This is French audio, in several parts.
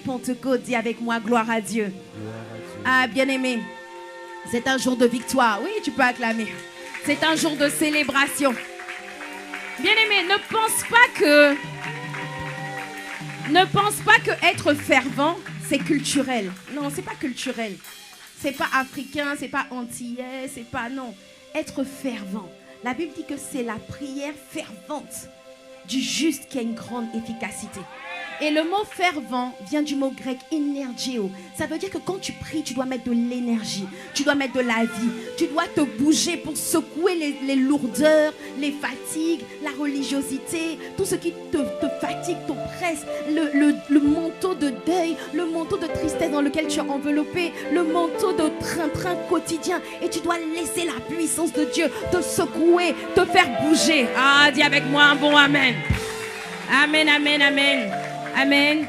Pentecôte. Dis avec moi, gloire à Dieu. Ah, bien-aimé, c'est un jour de victoire. Oui, tu peux acclamer. C'est un jour de célébration. Bien-aimé, ne pense pas que être fervent, c'est culturel. Non, c'est pas culturel. C'est pas africain, c'est pas antillais, c'est pas... Non, être fervent. La Bible dit que c'est la prière fervente du juste qui a une grande efficacité. Et le mot fervent vient du mot grec energio. Ça veut dire que quand tu pries, tu dois mettre de l'énergie, tu dois mettre de la vie, tu dois te bouger pour secouer les lourdeurs, les fatigues, la religiosité, tout ce qui te fatigue, t'oppresse, le manteau de deuil, le manteau de tristesse dans lequel tu es enveloppé, le manteau de train-train quotidien. Et tu dois laisser la puissance de Dieu te secouer, te faire bouger. Ah, dis avec moi un bon amen. Amen, amen, amen. Amen.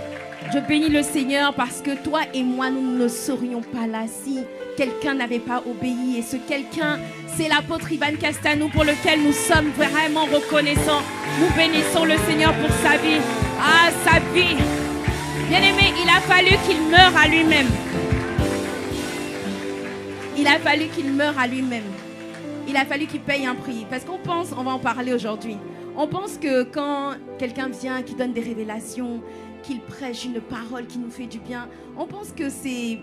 Je bénis le Seigneur parce que toi et moi, nous ne serions pas là si quelqu'un n'avait pas obéi. Et ce quelqu'un, c'est l'apôtre Ivan Castanou pour lequel nous sommes vraiment reconnaissants. Nous bénissons le Seigneur pour sa vie. Ah, sa vie. Bien-aimé, il a fallu qu'il meure à lui-même. Il a fallu qu'il meure à lui-même. Il a fallu qu'il paye un prix. Parce qu'on pense, on va en parler aujourd'hui. On pense que quand quelqu'un vient, qui donne des révélations, qu'il prêche une parole qui nous fait du bien, on pense que c'est,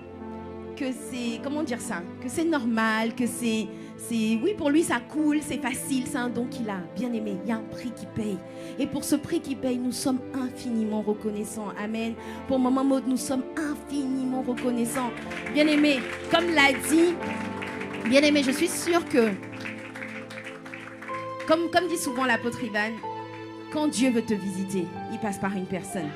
comment dire ça, que c'est normal, que c'est, oui, pour lui ça coule, c'est facile, c'est un don qu'il a. Bien aimé, il y a un prix qui paye. Et pour ce prix qui paye, nous sommes infiniment reconnaissants. Amen. Pour Maman Maud, nous sommes infiniment reconnaissants. Bien aimé, comme l'a dit, bien aimé, je suis sûre que Comme dit souvent l'apôtre Ivan, quand Dieu veut te visiter, il passe par une personne.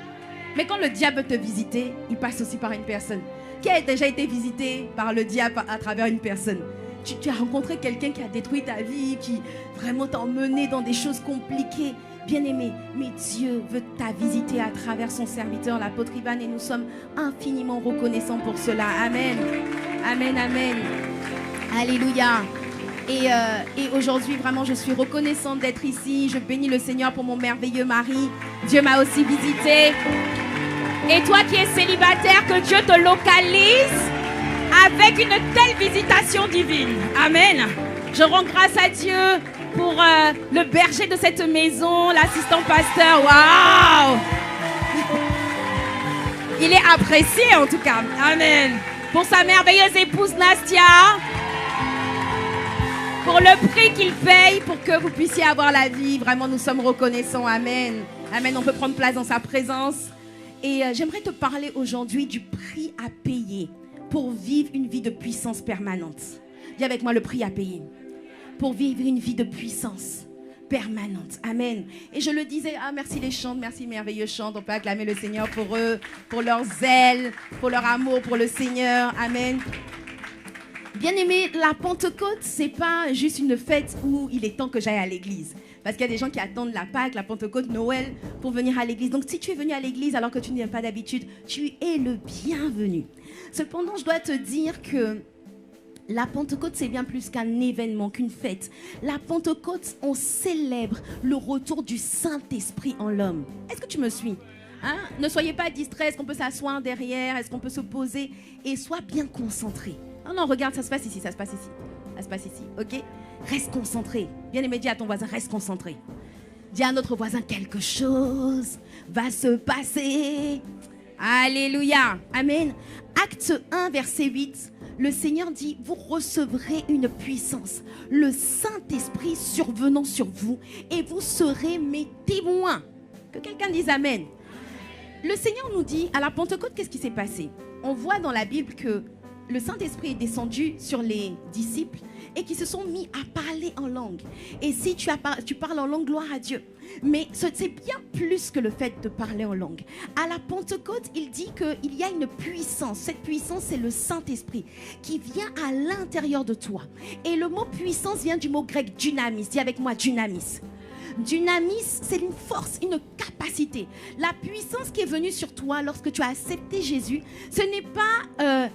Mais quand le diable veut te visiter, il passe aussi par une personne. Qui a déjà été visité par le diable à travers une personne? Tu as rencontré quelqu'un qui a détruit ta vie, qui vraiment t'a emmené dans des choses compliquées. Bien-aimé, mais Dieu veut t'a visiter à travers son serviteur, l'apôtre Ivan, et nous sommes infiniment reconnaissants pour cela. Amen. Amen, amen. Alléluia. Et aujourd'hui, vraiment, je suis reconnaissante d'être ici. Je bénis le Seigneur pour mon merveilleux mari. Dieu m'a aussi visité. Et toi qui es célibataire, que Dieu te localise avec une telle visitation divine. Amen. Je rends grâce à Dieu pour le berger de cette maison, l'assistant pasteur. Waouh! Il est apprécié en tout cas. Amen. Pour sa merveilleuse épouse Nastia. Pour le prix qu'il paye, pour que vous puissiez avoir la vie. Vraiment, nous sommes reconnaissants. Amen. Amen. On peut prendre place dans sa présence. Et j'aimerais te parler aujourd'hui du prix à payer pour vivre une vie de puissance permanente. Dis avec moi le prix à payer. Pour vivre une vie de puissance permanente. Amen. Et je le disais, ah merci les chants, merci merveilleux chants. On peut acclamer le Seigneur pour eux, pour leur zèle, pour leur amour pour le Seigneur. Amen. Bien-aimé, la Pentecôte, c'est pas juste une fête où il est temps que j'aille à l'église. Parce qu'il y a des gens qui attendent la Pâque, la Pentecôte, Noël pour venir à l'église. Donc si tu es venu à l'église alors que tu n'y viens pas d'habitude, tu es le bienvenu. Cependant, je dois te dire que la Pentecôte, c'est bien plus qu'un événement, qu'une fête. La Pentecôte, on célèbre le retour du Saint-Esprit en l'homme. Est-ce que tu me suis ? Hein? Ne soyez pas distraits, est-ce qu'on peut s'asseoir derrière, est-ce qu'on peut se poser et sois bien concentré. Non, non, regarde, ça se passe ici, ça se passe ici. Ça se passe ici, ok? Reste concentré. Bien aimé, dis à ton voisin, reste concentré. Dis à notre voisin, quelque chose va se passer. Alléluia. Amen. Acte 1, verset 8. Le Seigneur dit, vous recevrez une puissance, le Saint-Esprit survenant sur vous, et vous serez mes témoins. Que quelqu'un dise Amen. Le Seigneur nous dit, à la Pentecôte, qu'est-ce qui s'est passé? On voit dans la Bible que le Saint-Esprit est descendu sur les disciples et qui se sont mis à parler en langue. Et si tu parles en langue, gloire à Dieu. Mais c'est bien plus que le fait de parler en langue. À la Pentecôte, il dit qu'il y a une puissance. Cette puissance, c'est le Saint-Esprit qui vient à l'intérieur de toi. Et le mot puissance vient du mot grec dynamis. Dis avec moi dynamis. Dunamis, c'est une force, une capacité. La puissance qui est venue sur toi lorsque tu as accepté Jésus, ce n'est pas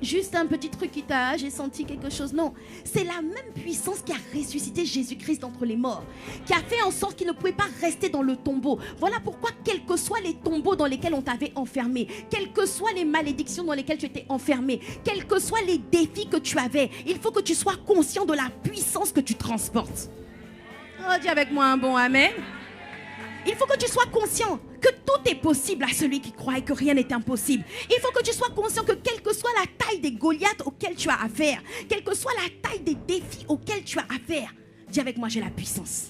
juste un petit truc qui t'a, j'ai senti quelque chose. Non, c'est la même puissance qui a ressuscité Jésus-Christ d'entre les morts, qui a fait en sorte qu'il ne pouvait pas rester dans le tombeau. Voilà pourquoi, quels que soient les tombeaux dans lesquels on t'avait enfermé, quelles que soient les malédictions dans lesquelles tu étais enfermé, quels que soient les défis que tu avais, il faut que tu sois conscient de la puissance que tu transportes. Oh, dis avec moi un bon amen. Il faut que tu sois conscient que tout est possible à celui qui croit et que rien n'est impossible. Il faut que tu sois conscient que quelle que soit la taille des Goliaths auxquels tu as affaire, quelle que soit la taille des défis auxquels tu as affaire, dis avec moi, j'ai la puissance.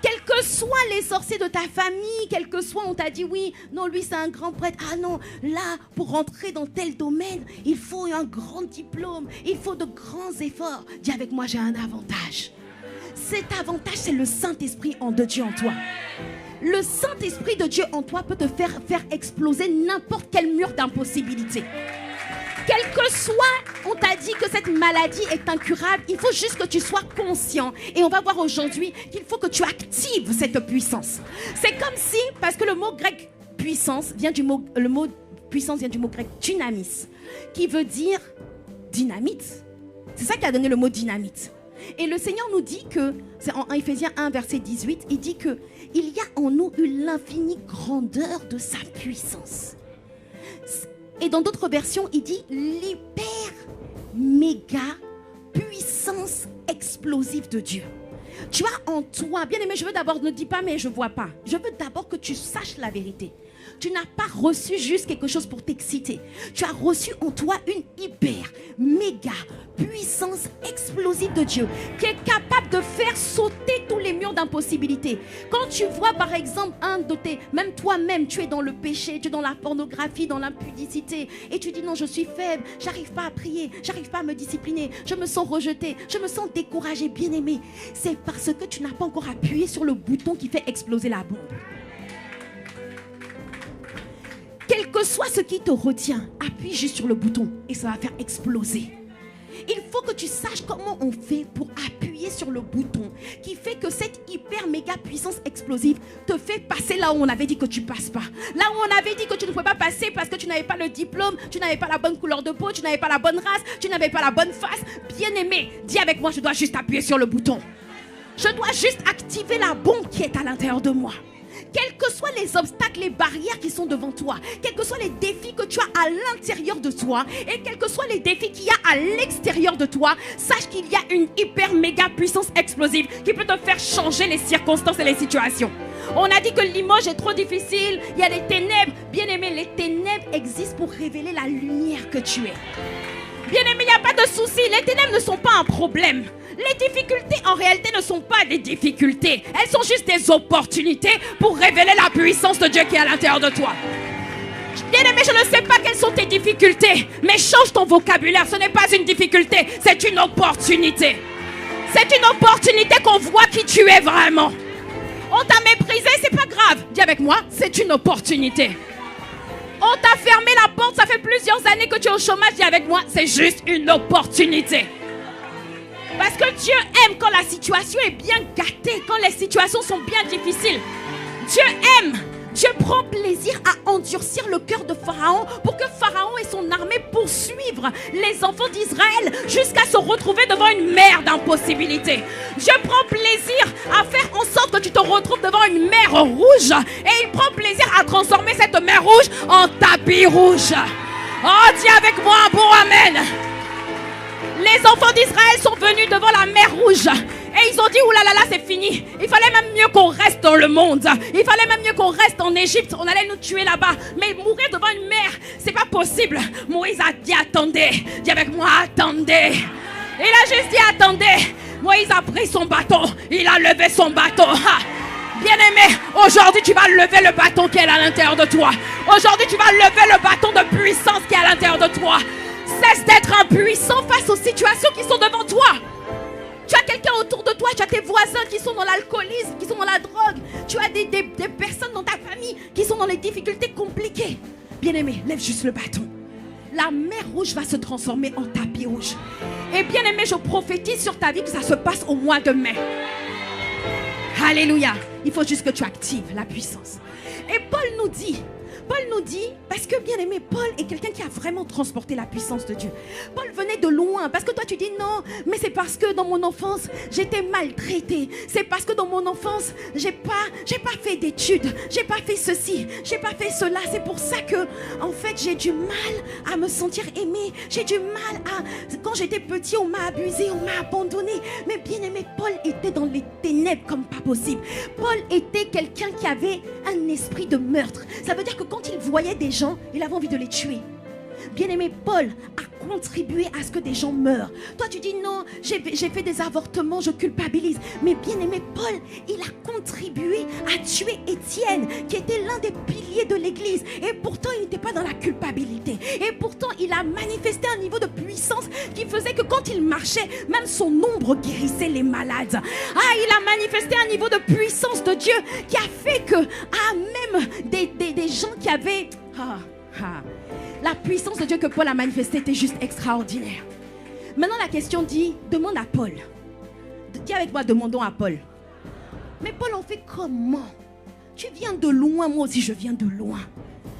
Quels que soient les sorciers de ta famille, quel que soit, on t'a dit oui, non, lui c'est un grand prêtre. Ah non, là, pour rentrer dans tel domaine, il faut un grand diplôme, il faut de grands efforts. Dis avec moi, j'ai un avantage. Cet avantage, c'est le Saint-Esprit de Dieu en toi. Le Saint-Esprit de Dieu en toi peut te faire exploser n'importe quel mur d'impossibilité. Quel que soit, on t'a dit que cette maladie est incurable, il faut juste que tu sois conscient. Et on va voir aujourd'hui qu'il faut que tu actives cette puissance. C'est comme si, parce que le mot grec puissance vient du mot, puissance vient du mot grec dynamis, qui veut dire dynamite. C'est ça qui a donné le mot dynamite. Et le Seigneur nous dit que, c'est en Éphésiens 1, verset 18, il dit que il y a en nous l'infinie grandeur de sa puissance. Et dans d'autres versions, il dit l'hyper méga puissance explosive de Dieu. Tu as en toi, bien aimé, je veux d'abord, ne dis pas mais je vois pas. Je veux d'abord que tu saches la vérité. Tu n'as pas reçu juste quelque chose pour t'exciter. Tu as reçu en toi une hyper, méga puissance explosive de Dieu qui est capable de faire sauter tous les murs d'impossibilité. Quand tu vois par exemple même toi-même, tu es dans le péché, tu es dans la pornographie, dans l'impudicité et tu dis non, je suis faible, j'arrive pas à prier, j'arrive pas à me discipliner, je me sens rejeté, je me sens découragé, bien aimé. C'est parce que tu n'as pas encore appuyé sur le bouton qui fait exploser la bombe. Quel que soit ce qui te retient, appuie juste sur le bouton et ça va faire exploser. Il faut que tu saches comment on fait pour appuyer sur le bouton qui fait que cette hyper méga puissance explosive te fait passer là où on avait dit que tu passes pas. Là où on avait dit que tu ne pouvais pas passer parce que tu n'avais pas le diplôme, tu n'avais pas la bonne couleur de peau, tu n'avais pas la bonne race, tu n'avais pas la bonne face. Bien aimé, dis avec moi, je dois juste appuyer sur le bouton. Je dois juste activer la bombe qui est à l'intérieur de moi. Quels que soient les obstacles, les barrières qui sont devant toi, quels que soient les défis que tu as à l'intérieur de toi et quels que soient les défis qu'il y a à l'extérieur de toi, sache qu'il y a une hyper méga puissance explosive qui peut te faire changer les circonstances et les situations. On a dit que Limoges est trop difficile, il y a des ténèbres. Bien aimé, les ténèbres existent pour révéler la lumière que tu es. Bien aimé, il n'y a pas de souci, les ténèbres ne sont pas un problème. Les difficultés en réalité ne sont pas des difficultés. Elles sont juste des opportunités pour révéler la puissance de Dieu qui est à l'intérieur de toi. Bien aimé, je ne sais pas quelles sont tes difficultés, mais change ton vocabulaire. Ce n'est pas une difficulté, c'est une opportunité. C'est une opportunité qu'on voit qui tu es vraiment. On t'a méprisé, c'est pas grave. Dis avec moi, c'est une opportunité. On t'a fermé la porte, ça fait plusieurs années que tu es au chômage. Dis avec moi, c'est juste une opportunité. Parce que Dieu aime quand la situation est bien gâtée, quand les situations sont bien difficiles. Dieu aime, Dieu prend plaisir à endurcir le cœur de Pharaon pour que Pharaon et son armée poursuivent les enfants d'Israël jusqu'à se retrouver devant une mer d'impossibilités. Dieu prend plaisir à faire en sorte que tu te retrouves devant une mer rouge et il prend plaisir à transformer cette mer rouge en tapis rouge. Oh, dis avec moi un bon amen. Les enfants d'Israël sont venus devant la mer rouge et ils ont dit oulala, c'est fini. Il fallait même mieux qu'on reste dans le monde. Il fallait même mieux qu'on reste en Égypte. On allait nous tuer là-bas. Mais mourir devant une mer, c'est pas possible. Moïse a dit attendez. Dis avec moi attendez. Il a juste dit attendez. Moïse a pris son bâton. Il a levé son bâton. Bien-aimé, aujourd'hui tu vas lever le bâton qui est à l'intérieur de toi. Aujourd'hui tu vas lever le bâton de puissance qui est à l'intérieur de toi. Cesse d'être impuissant face aux situations qui sont devant toi. Tu as quelqu'un autour de toi, tu as tes voisins qui sont dans l'alcoolisme, qui sont dans la drogue. Tu as des personnes dans ta famille qui sont dans les difficultés compliquées. Bien-aimé, lève juste le bâton. La mer rouge va se transformer en tapis rouge. Et bien-aimé, je prophétise sur ta vie que ça se passe au mois de mai. Alléluia. Il faut juste que tu actives la puissance. Et Paul nous dit, parce que bien aimé, Paul est quelqu'un qui a vraiment transporté la puissance de Dieu. Paul venait de loin, parce que toi tu dis non, mais c'est parce que dans mon enfance, j'étais maltraité. C'est parce que dans mon enfance, j'ai pas fait d'études, j'ai pas fait ceci, j'ai pas fait cela. C'est pour ça que, en fait, j'ai du mal à me sentir aimé. J'ai du mal à... Quand j'étais petit, on m'a abusé, on m'a abandonné. Mais bien aimé, Paul était dans les ténèbres comme pas possible. Paul était quelqu'un qui avait un esprit de meurtre. Ça veut dire que quand il voyait des gens, il avait envie de les tuer. Bien-aimé, Paul a contribué à ce que des gens meurent. Toi, tu dis non, j'ai fait des avortements, je culpabilise. Mais bien-aimé, Paul, il a contribué à tuer Étienne, qui était l'un des piliers de l'église. Et pourtant, il n'était pas dans la culpabilité. Et pourtant, il a manifesté un niveau de puissance qui faisait que quand il marchait, même son ombre guérissait les malades. Ah, il a manifesté un niveau de puissance de Dieu qui a fait que, même des gens qui avaient... La puissance de Dieu que Paul a manifestée était juste extraordinaire. Maintenant, la question dit, demande à Paul. Dis avec moi, demandons à Paul. Mais Paul, on fait comment? Tu viens de loin, moi aussi je viens de loin.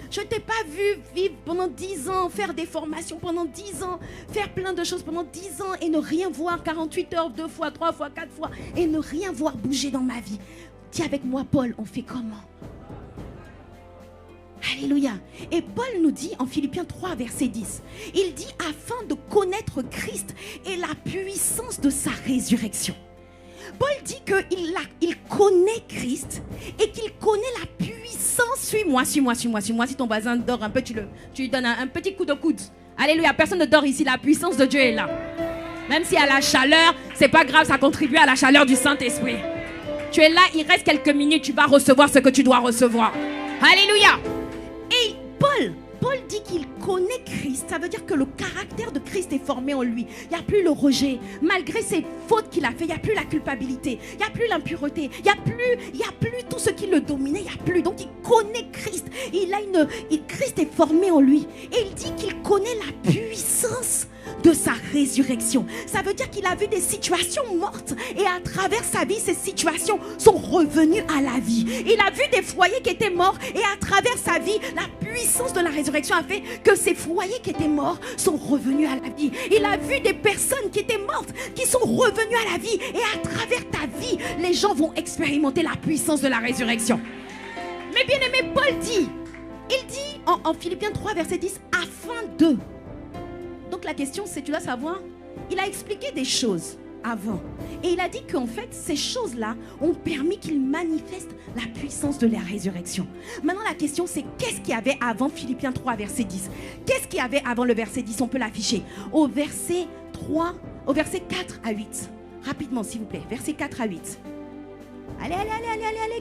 Je ne t'ai pas vu vivre pendant 10 ans, faire des formations pendant 10 ans, faire plein de choses pendant 10 ans et ne rien voir, 48 heures, 2 fois, 3 fois, 4 fois, et ne rien voir bouger dans ma vie. Dis avec moi, Paul, on fait comment? Alléluia. Et Paul nous dit en Philippiens 3, verset 10, il dit afin de connaître Christ et la puissance de sa résurrection. Paul dit qu'il connaît Christ et qu'il connaît la puissance. Suis-moi. Si ton voisin dort un peu, tu lui donnes un petit coup de coude. Alléluia. Personne ne dort ici. La puissance de Dieu est là. Même s'il y a la chaleur, c'est pas grave, ça contribue à la chaleur du Saint-Esprit. Tu es là, il reste quelques minutes, tu vas recevoir ce que tu dois recevoir. Alléluia. Et Paul dit qu'il connaît Christ. Ça veut dire que le caractère de Christ est formé en lui. Il n'y a plus le rejet. Malgré ses fautes qu'il a fait, il n'y a plus la culpabilité. Il n'y a plus l'impureté. Il n'y a plus tout ce qui le dominait. Il n'y a plus. Donc il connaît Christ. Christ est formé en lui. Et il dit qu'il connaît la puissance de sa résurrection. Ça veut dire qu'il a vu des situations mortes et à travers sa vie, ces situations sont revenues à la vie. Il a vu des foyers qui étaient morts et à travers sa vie, la puissance de la résurrection a fait que ces foyers qui étaient morts sont revenus à la vie. Il a vu des personnes qui étaient mortes qui sont revenues à la vie et à travers ta vie, les gens vont expérimenter la puissance de la résurrection. Mais bien aimé, Paul dit, il dit en Philippiens 3 verset 10, afin de... Donc la question c'est, tu dois savoir, il a expliqué des choses avant. Et il a dit qu'en fait, ces choses-là ont permis qu'il manifeste la puissance de la résurrection. Maintenant la question c'est, qu'est-ce qu'il y avait avant Philippiens 3 verset 10? Qu'est-ce qu'il y avait avant le verset 10? On peut l'afficher. Au verset 4 à 8. Rapidement s'il vous plaît, verset 4 à 8. Allez,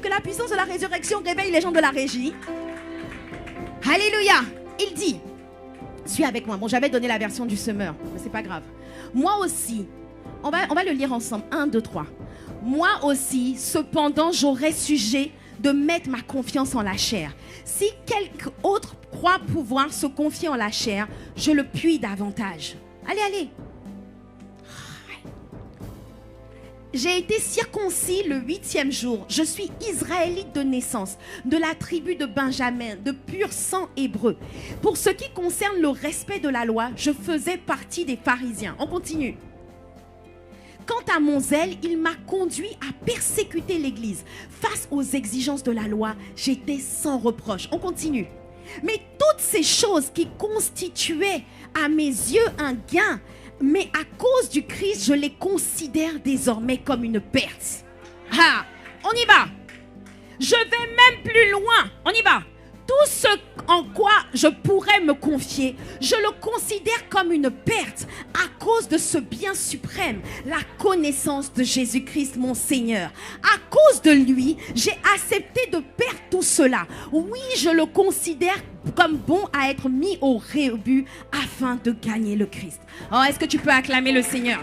que la puissance de la résurrection réveille les gens de la régie. Alléluia. Il dit... Suis avec moi. Bon, j'avais donné la version du semeur, mais c'est pas grave. Moi aussi, on va le lire ensemble. 1, 2, 3. Moi aussi, cependant, j'aurais sujet de mettre ma confiance en la chair. Si quelque autre croit pouvoir se confier en la chair, je le puis davantage. Allez. J'ai été circoncis le 8e jour. Je suis israélite de naissance, de la tribu de Benjamin, de pur sang hébreu. Pour ce qui concerne le respect de la loi, je faisais partie des pharisiens. On continue. Quant à mon zèle, il m'a conduit à persécuter l'Église. Face aux exigences de la loi, j'étais sans reproche. On continue. Mais toutes ces choses qui constituaient à mes yeux un gain, mais à cause du Christ, je les considère désormais comme une perte. Ah, on y va. Je vais même plus loin. On y va. Tout ce en quoi je pourrais me confier, je le considère comme une perte à cause de ce bien suprême, la connaissance de Jésus-Christ mon Seigneur. À cause de lui, j'ai accepté de perdre tout cela. Oui, je le considère comme bon à être mis au rebut afin de gagner le Christ. Oh, est-ce que tu peux acclamer le Seigneur?